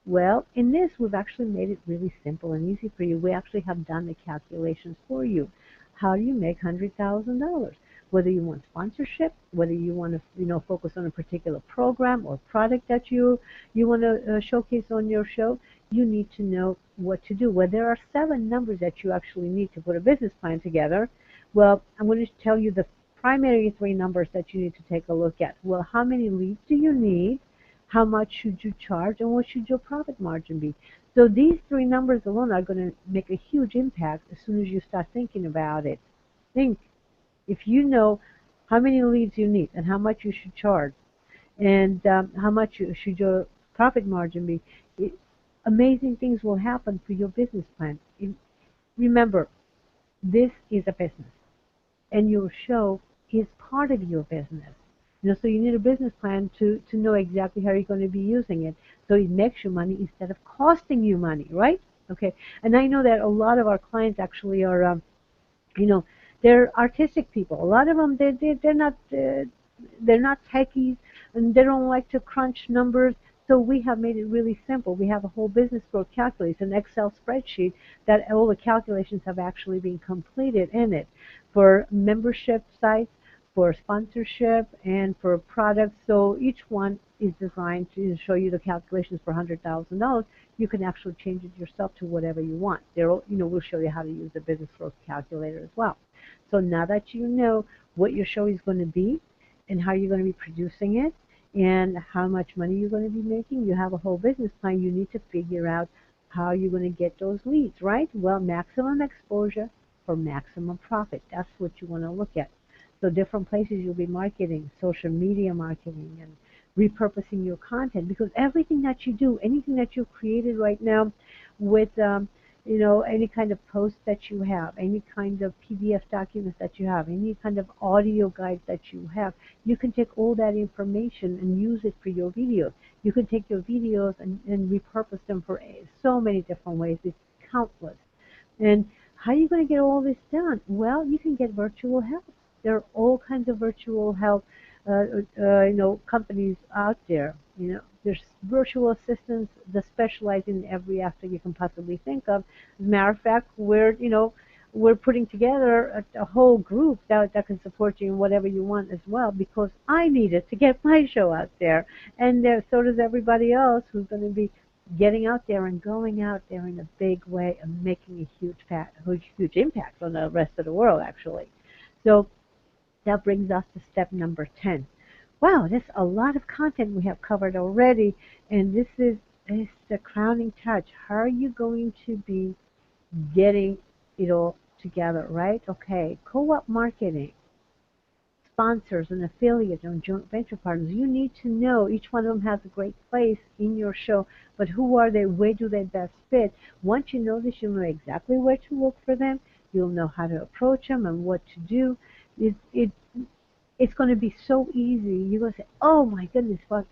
Well, in this, we've actually made it really simple and easy for you. We actually have done the calculations for you. How do you make $100,000? Whether you want sponsorship, whether you want to, focus on a particular program or product that you want to showcase on your show, you need to know what to do. Well, there are 7 numbers that you actually need to put a business plan together. Well, I'm going to tell you the primary 3 numbers that you need to take a look at. Well, how many leads do you need? How much should you charge? And what should your profit margin be? So these 3 numbers alone are going to make a huge impact as soon as you start thinking about it. Think, if you know how many leads you need and how much you should charge and how much should your profit margin be, amazing things will happen for your business plan. Remember, this is a business, and your show is part of your business. So you need a business plan to know exactly how you're going to be using it, so it makes you money instead of costing you money, right? Okay. And I know that a lot of our clients actually are, they're artistic people. A lot of them, they're not techies, and they don't like to crunch numbers. So we have made it really simple. We have a whole business growth calculator, an Excel spreadsheet that all the calculations have actually been completed in it for membership sites, for sponsorship, and for products. So each one is designed to show you the calculations for $100,000. You can actually change it yourself to whatever you want. We'll show you how to use the business growth calculator as well. So now that you know what your show is going to be and how you're going to be producing it and how much money you're going to be making, you have a whole business plan. You need to figure out how you're going to get those leads, right? Well, maximum exposure for maximum profit. That's what you want to look at. So different places you'll be marketing, social media marketing, and repurposing your content, because everything that you do, anything that you've created right now with, any kind of post that you have, any kind of PDF documents that you have, any kind of audio guides that you have, you can take all that information and use it for your videos. You can take your videos and repurpose them for so many different ways. It's countless. And how are you going to get all this done? Well, you can get virtual help. There are all kinds of virtual help, companies out there. There's virtual assistants that specialize in every aspect you can possibly think of. As a matter of fact, we're, we're putting together a whole group that can support you in whatever you want as well, because I need it to get my show out there, and so does everybody else who's going to be getting out there and going out there in a big way and making a huge impact on the rest of the world, actually. So that brings us to step number 10. Wow, there's a lot of content we have covered already, and this is the crowning touch. How are you going to be getting it all together, right? Okay, co-op marketing, sponsors and affiliates and joint venture partners. You need to know each one of them has a great place in your show, but who are they? Where do they best fit? Once you know this, you'll know exactly where to look for them. You'll know how to approach them and what to do. It's going to be so easy. You're going to say, oh my goodness, well,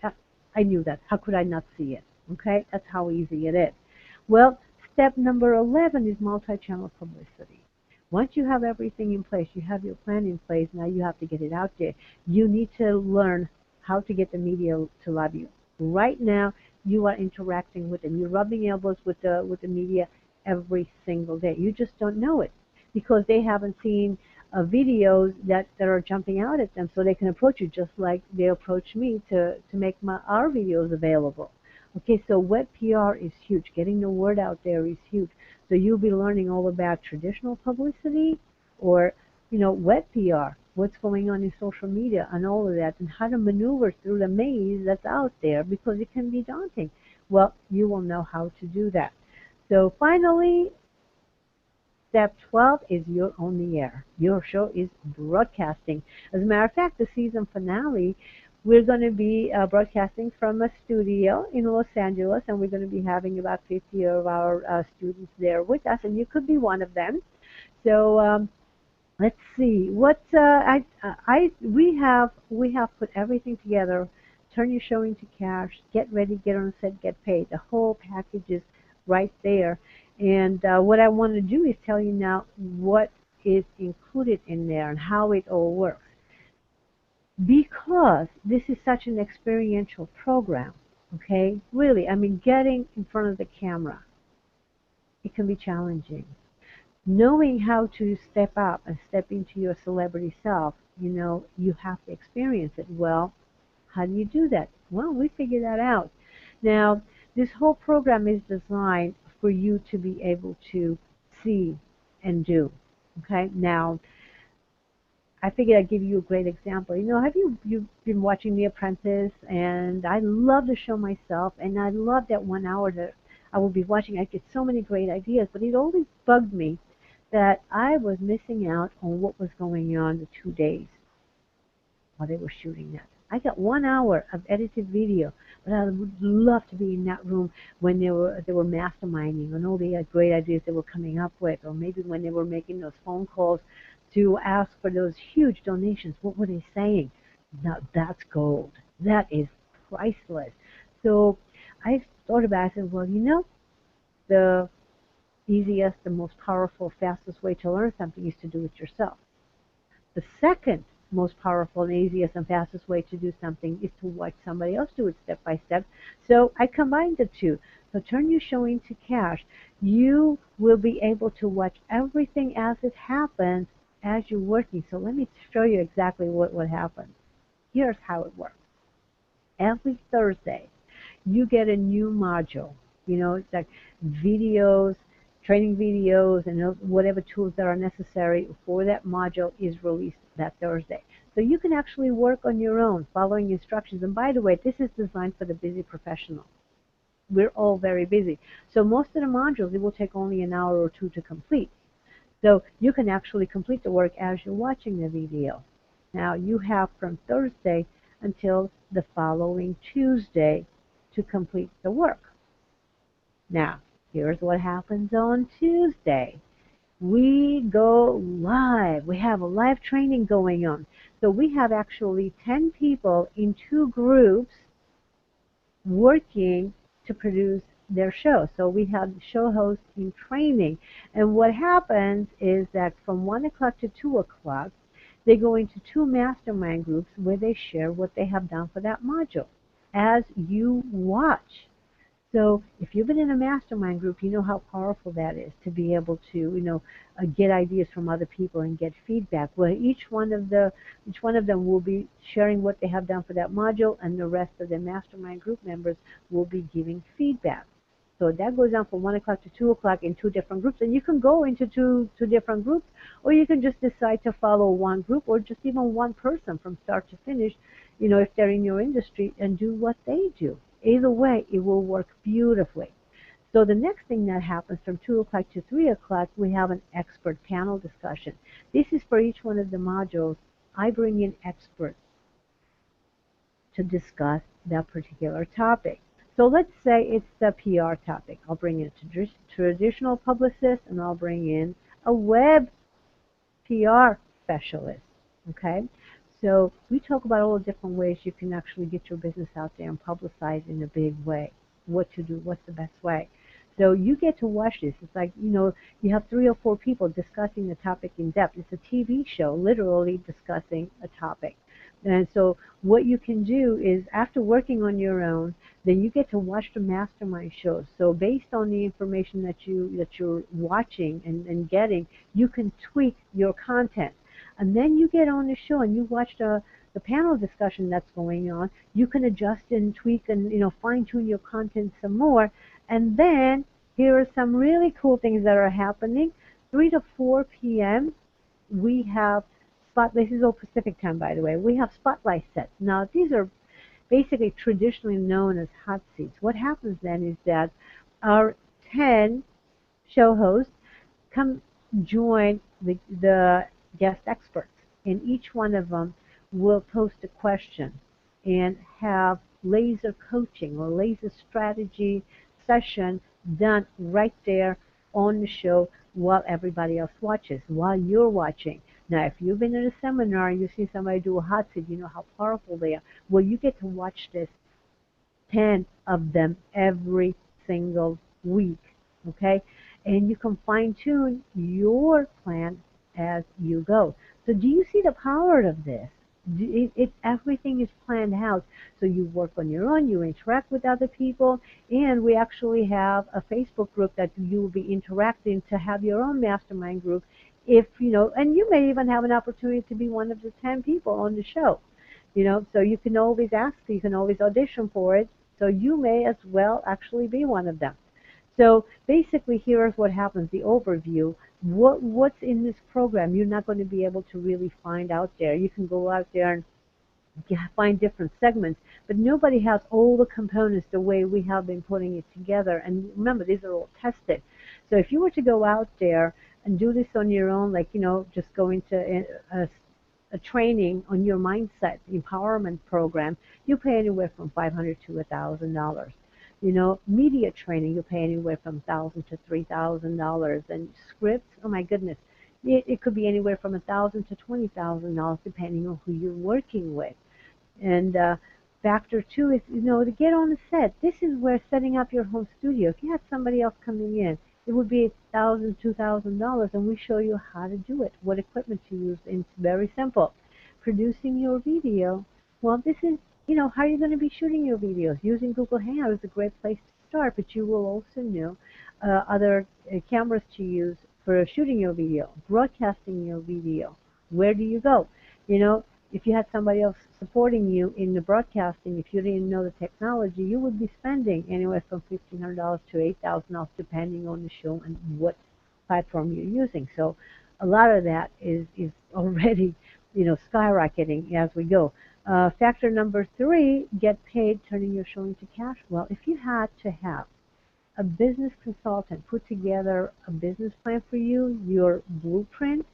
I knew that. How could I not see it? Okay, that's how easy it is. Well, step number 11 is multi-channel publicity. Once you have everything in place, you have your plan in place, now you have to get it out there. You need to learn how to get the media to love you. Right now, you are interacting with them. You're rubbing elbows with the media every single day. You just don't know it because they haven't seen videos that are jumping out at them, so they can approach you just like they approach me to make our videos available. Okay, so web PR is huge. Getting the word out there is huge. So you'll be learning all about traditional publicity or, web PR, what's going on in social media and all of that, and how to maneuver through the maze that's out there because it can be daunting. Well, you will know how to do that. So finally, step 12 is you're on the air. Your show is broadcasting. As a matter of fact, the season finale, we're going to be broadcasting from a studio in Los Angeles, and we're going to be having about 50 of our students there with us, and you could be one of them. So let's see. We have put everything together. Turn your show into cash. Get ready. Get on set. Get paid. The whole package is right there. And what I want to do is tell you now what is included in there and how it all works. Because this is such an experiential program, okay? Really, I mean, getting in front of the camera, it can be challenging. Knowing how to step up and step into your celebrity self, you have to experience it. Well, how do you do that? Well, we figured that out. Now, this whole program is designed for you to be able to see and do, okay? Now, I figured I'd give you a great example. You've been watching The Apprentice, and I love the show myself, and I love that 1 hour that I will be watching. I get so many great ideas, but it always bugged me that I was missing out on what was going on the 2 days while they were shooting that. I got 1 hour of edited video, but I would love to be in that room when they were masterminding on all the great ideas they were coming up with, or maybe when they were making those phone calls to ask for those huge donations. What were they saying? Now that's gold. That is priceless. So I thought about it. I said, well, the easiest, the most powerful, fastest way to learn something is to do it yourself. The second most powerful and easiest and fastest way to do something is to watch somebody else do it step by step. So I combined the two. So turn your show into cash. You will be able to watch everything as it happens as you're working. So let me show you exactly what happens. Here's how it works. Every Thursday, you get a new module. It's like videos, training videos, and whatever tools that are necessary for that module is released that Thursday. So you can actually work on your own, following instructions. And by the way, this is designed for the busy professional. We're all very busy. So most of the modules, it will take only an hour or two to complete. So you can actually complete the work as you're watching the video. Now you have from Thursday until the following Tuesday to complete the work. Now, here's what happens on Tuesday. We go live. We have a live training going on. So we have actually 10 people in 2 groups working to produce their show. So we have show hosts in training. And what happens is that from 1 o'clock to 2 o'clock, they go into 2 mastermind groups where they share what they have done for that module as you watch. So if you've been in a mastermind group, you know how powerful that is to be able to, get ideas from other people and get feedback. Well, each one of them will be sharing what they have done for that module, and the rest of the mastermind group members will be giving feedback. So that goes on from 1 o'clock to 2 o'clock in 2 different groups, and you can go into two different groups, or you can just decide to follow one group, or just even one person from start to finish, if they're in your industry, and do what they do. Either way, it will work beautifully. So the next thing that happens from 2 o'clock to 3 o'clock, we have an expert panel discussion. This is for each one of the modules. I bring in experts to discuss that particular topic. So let's say it's the PR topic. I'll bring in a traditional publicist, and I'll bring in a web PR specialist. Okay? So we talk about all the different ways you can actually get your business out there and publicize in a big way. What to do, what's the best way. So you get to watch this. It's like, you have 3 or 4 people discussing the topic in depth. It's a TV show, literally discussing a topic. And so what you can do is, after working on your own, then you get to watch the mastermind shows. So based on the information that you're watching and getting, you can tweak your content. And then you get on the show and you watch the panel discussion that's going on. You can adjust and tweak and fine-tune your content some more. And then here are some really cool things that are happening. 3 to 4 p.m. we have this is all Pacific time, by the way. We have spotlight sets. Now these are basically traditionally known as hot seats. What happens then is that our 10 show hosts come join the guest experts, and each one of them will post a question and have laser coaching or laser strategy session done right there on the show while everybody else watches, while you're watching. Now, if you've been in a seminar and you see somebody do a hot seat, you know how powerful they are. Well, you get to watch this 10 of them every single week, okay? And you can fine-tune your plan as you go. So do you see the power of this? Everything is planned out. So you work on your own, you interact with other people, and we actually have a Facebook group that you will be interacting to have your own mastermind group. And you may even have an opportunity to be one of the 10 people on the show. So you can always ask, you can always audition for it. So you may as well actually be one of them. So basically, here's what happens, the overview. What's in this program you're not going to be able to really find out there. You can go out there and find different segments, but nobody has all the components the way we have been putting it together. And remember, these are all tested. So if you were to go out there and do this on your own, like, just go into a training on your mindset empowerment program, you pay anywhere from $500 to $1,000. Media training, you pay anywhere from $1,000 to $3,000. And scripts, oh my goodness, it could be anywhere from $1,000 to $20,000 depending on who you're working with. And factor 2 is, to get on the set. This is where setting up your home studio. If you had somebody else coming in, it would be $1,000, $2,000, and we show you how to do it, what equipment to use, and it's very simple. Producing your video, well, this is, how are you going to be shooting your videos? Using Google Hangouts is a great place to start, but you will also know other cameras to use for shooting your video, broadcasting your video. Where do you go? If you had somebody else supporting you in the broadcasting, if you didn't know the technology, you would be spending anywhere from $1,500 to $8,000 depending on the show and what platform you're using. So a lot of that is already, skyrocketing as we go. Factor number 3, get paid turning your show into cash. Well, if you had to have a business consultant put together a business plan for you, your blueprint,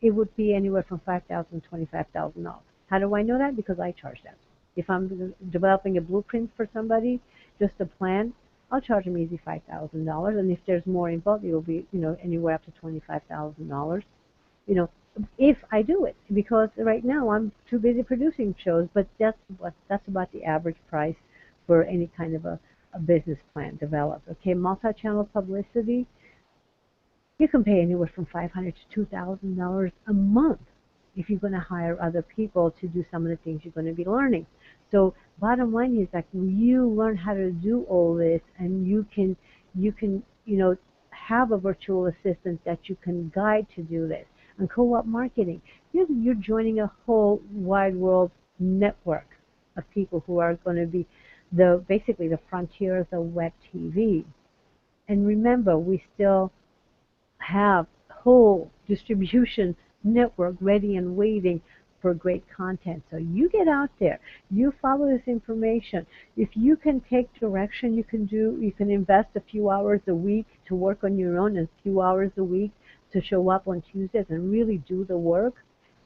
it would be anywhere from $5,000 to $25,000. How do I know that? Because I charge that. If I'm developing a blueprint for somebody, just a plan, I'll charge them easy $5,000. And if there's more involved, it will be, anywhere up to $25,000. If I do it, because right now I'm too busy producing shows. But that's about the average price for any kind of a business plan developed. Okay, multi-channel publicity. You can pay anywhere from $500 to $2,000 a month if you're going to hire other people to do some of the things you're going to be learning. So bottom line is that you learn how to do all this, and you can have a virtual assistant that you can guide to do this. And co-op marketing, you're joining a whole wide world network of people who are going to be basically the frontiers of web TV. And remember, we still have whole distribution network ready and waiting for great content. So you get out there, you follow this information. If you can take direction, you can invest a few hours a week to work on your own and a few hours a week to show up on Tuesdays and really do the work.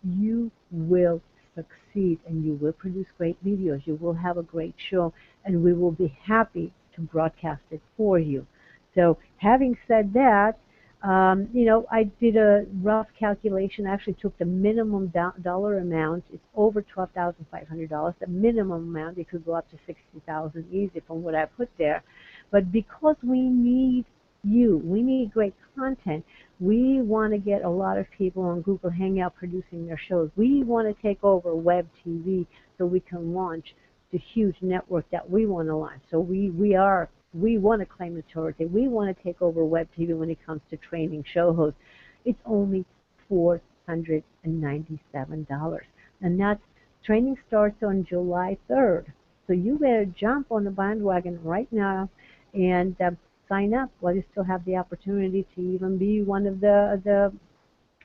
You will succeed, and you will produce great videos. You will have a great show, and we will be happy to broadcast it for you. So having said that, I did a rough calculation. I actually took the minimum dollar amount. It's over $12,500. The minimum amount, it could go up to $60,000 easy from what I put there. But because we need we need great content. We want to get a lot of people on Google Hangout producing their shows. We want to take over web TV so we can launch the huge network that we want to launch. So we want to claim the territory. We want to take over web TV when it comes to training show hosts. It's only $497. And that training starts on July 3rd. So you better jump on the bandwagon right now and sign up while you still have the opportunity to even be one of the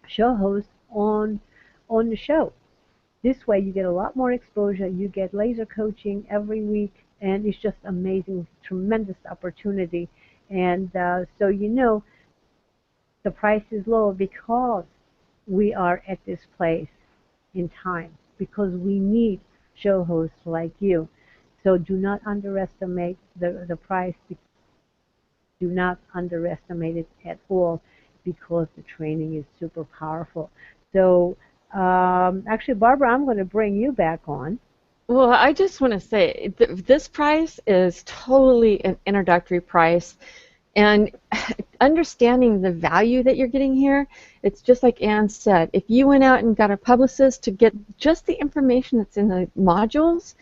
show hosts on the show. This way you get a lot more exposure. You get laser coaching every week, and it's just amazing, tremendous opportunity. And so the price is low because we are at this place in time, because we need show hosts like you. So do not underestimate the price. Do not underestimate it at all, because the training is super powerful. So actually, Barbara, I'm going to bring you back on. Well, I just want to say this price is totally an introductory price, and understanding the value that you're getting here, it's just like Ann said. If you went out and got a publicist to get just the information that's in the modules,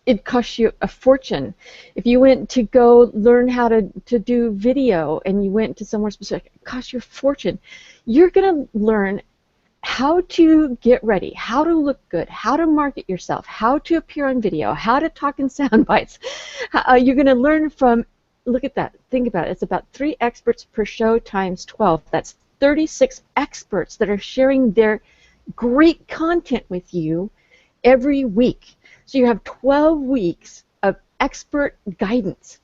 it costs you a fortune. If you went to go learn how to do video and you went to somewhere specific, it costs you a fortune. You're going to learn how to get ready, how to look good, how to market yourself, how to appear on video, how to talk in sound bites. You're going to learn from, look at that, think about it, it's about 3 experts per show times 12. That's 36 experts that are sharing their great content with you every week. So you have 12 weeks of expert guidance.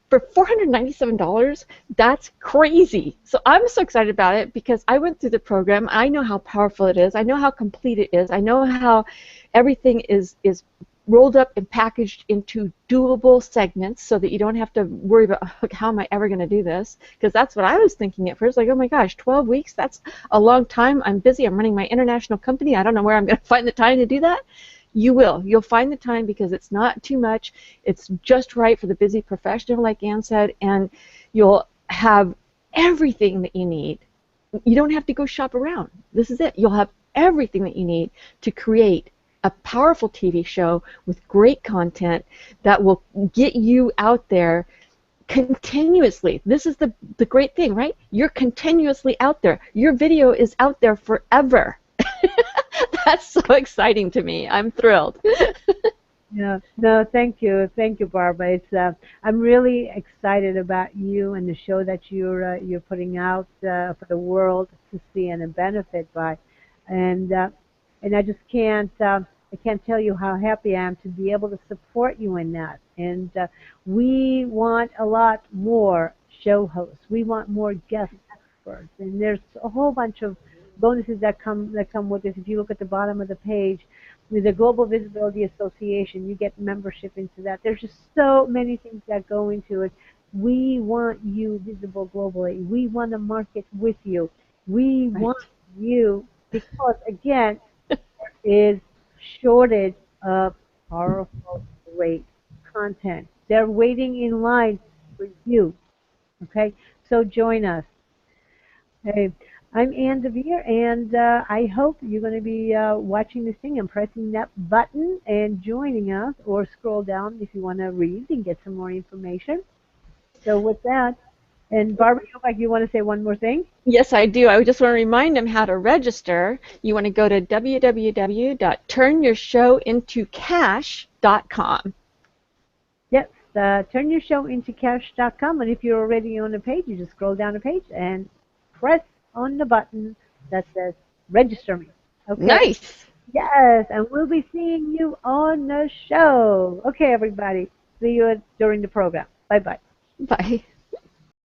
For $497, that's crazy. So I'm so excited about it because I went through the program. I know how powerful it is. I know how complete it is. I know how everything is rolled up and packaged into doable segments so that you don't have to worry about, how am I ever going to do this? Because that's what I was thinking at first, like, oh my gosh, 12 weeks, that's a long time. I'm busy. I'm running my international company. I don't know where I'm going to find the time to do that. You will. You'll find the time because it's not too much. It's just right for the busy professional, like Ann said, and you'll have everything that you need. You don't have to go shop around. This is it. You'll have everything that you need to create a powerful TV show with great content that will get you out there continuously. This is the great thing, right? You're continuously out there. Your video is out there forever. That's so exciting to me. I'm thrilled. Yeah, no, thank you, Barbara. It's I'm really excited about you and the show that you're putting out for the world to see and benefit by, and I just can't tell you how happy I am to be able to support you in that. And we want a lot more show hosts. We want more guest experts, and there's a whole bunch of bonuses that come with this. If you look at the bottom of the page, with the Global Visibility Association, you get membership into that. There's just so many things that go into it. We want you visible globally. We want to market with you. We want you because, again, there is shortage of powerful, great content. They're waiting in line for you. Okay, so join us. Hey, I'm Ann DeVere, and I hope you're going to be watching this thing and pressing that button and joining us, or scroll down if you want to read and get some more information. So with that, and Barbara, you look like you want to say one more thing? Yes, I do. I just want to remind them how to register. You want to go to www.turnyourshowintocash.com. Yes, turnyourshowintocash.com, and if you're already on the page, you just scroll down the page and press on the button that says register me. Okay? Nice. Yes, and we'll be seeing you on the show. Okay, everybody. See you during the program. Bye-bye. Bye.